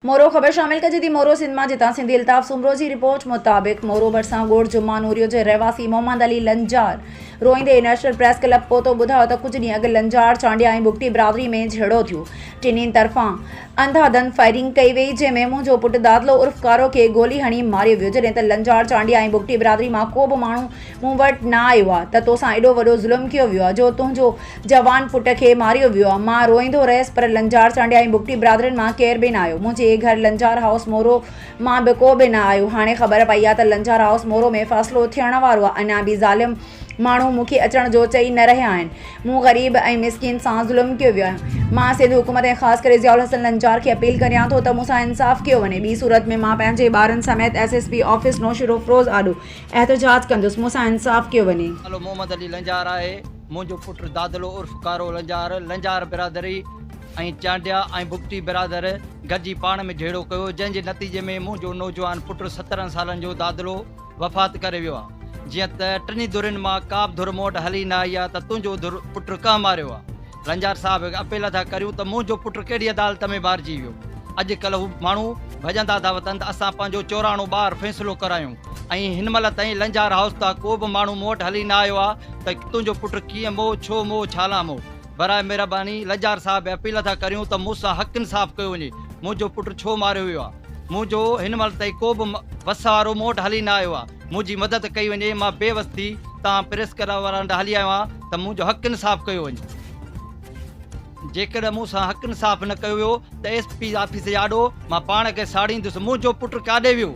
मोरो ख़बर शामिल कर जी मोरो सिंध में जिता सिंधी अल्ताफ़ सुमरो की रिपोर्ट मुताबिक मोरो भरसा गोड़ जुम्मा नूरियो के रहवासी मोहम्मद अली लंजार रोईंदे नेशनल प्रेस क्लब पहुतो ॿुधायो त कुछ ॾींहं अॻु लंजार चांडिया ऐं बुगटी बिरादरी में झेड़ो थियो। टिन्हीं तरफ़ां अंधाधुंध फायरिंग कई वई, जंहिंमें मुंहिंजो पुटु दादलो उर्फ कारो खे गोली हणी मारियो वियो। जॾहिं त लंजार चांडिया ऐं बुगटी बिरादरी में को बि माण्हू मूं वटि न आयो आहे त तोसां एॾो वॾो ज़ुल्म कयो वियो आहे जो तुंहिंजो जवान पुट खे मारियो वियो आहे। मां रोईंदो रहियसि, पर लंजार चांडिया ऐं बुगटी बिरादरियुनि मां केर बि न आयो। मुंहिंजे घर लंजार हाउस मोरो मां बि को बि न आयो। हाणे ख़बर पई आहे त लंजार हाउस मोरो में फ़ैसिलो थियण वारो आहे। अञा बि ज़ालिम माण्हू मूंखे अचण जो चई न रहिया आहिनि। मूं ग़रीब ऐं मिसकिन सां ज़ुल्म कयो वियो आहे। मां सिंध हुकूमत ऐं ख़ासि करे ज़ियाउल हसन लंजार खे अपील करियां थो त मूंसां इंसाफ़ कयो वञे। ॿी सूरत में मां पंहिंजे ॿारनि समेत SSP ऑफिस नौशरो अफरोज़ आॾो एहतजाज कंदुसि। मूंसां इंसाफ़ कयो वञे। नालो मोहम्मद अली लंजार आहे। मुंहिंजो पुटु दादलो उर्फ कारो लंजार बिरादरी ऐं चांडिया ऐं बुगटी बिरादर गॾिजी पाण में झेड़ो कयो, जंहिंजे नतीजे में मुंहिंजो नौजवान पुटु 17 सालनि जो दादलो वफ़ात करे वियो आहे। जीअं त टिनी धुरियुनि मां का बि धुर मोट हली न आई आहे त तुंहिंजो पुटु कंहिं मारियो आहे। लंजार साहिबु अपील था करियूं त मुंहिंजो पुटु कहिड़ी अदालत में बारिजी वियो। अॼुकल्ह हू माण्हू भॼंदा था वतन त असां पंहिंजो 94 ॿार फ़ैसिलो करायूं, ऐं हिन महिल ताईं लंजार हाउस तां को बि माण्हू मूं वटि हली न आयो आहे त तुंहिंजो पुटु कीअं मोह, छो मोह, छाला मोह। बराए महिरबानी लंजार साहिबु अपील था करियूं त मूंसां हक़ इंसाफ़ कयो वञे। मुंहिंजो पुटु छो मारियो वियो आहे, मुंहिंजो हिन महिल ताईं को बि वस वारो मूं वटि हली न आयो आहे। मुंहिंजी मदद कई वञे। मां बेवस थी तव्हां प्रेस करण वारा हली आयो आहियां त मुंहिंजो हक़ इंसाफ़ कयो वञे। जेकॾहिं मूंसां हक़ इंसाफ़ न कयो वियो त SP ऑफिस आॾो मां पाण खे साड़ींदुसि। मुंहिंजो पुटु काॾे वियो,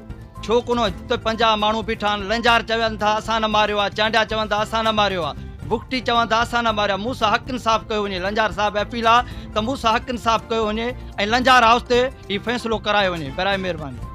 छो कोन हिते 50 माण्हू बीठा आहिनि। लंजार चवनि था असां न मारियो आहे, चांडिया चवनि था असां न मारियो आहे, बुगटी चवनि था असां न मारियो आहे। मूंसां हक़ इंसाफ़ कयो वञे। लंजार साहिबु अपील आहे त मूंसां हक़ इंसाफ़ कयो वञे ऐं लंजार हाउस ते हीउ फ़ैसिलो करायो वञे। बराए महिरबानी।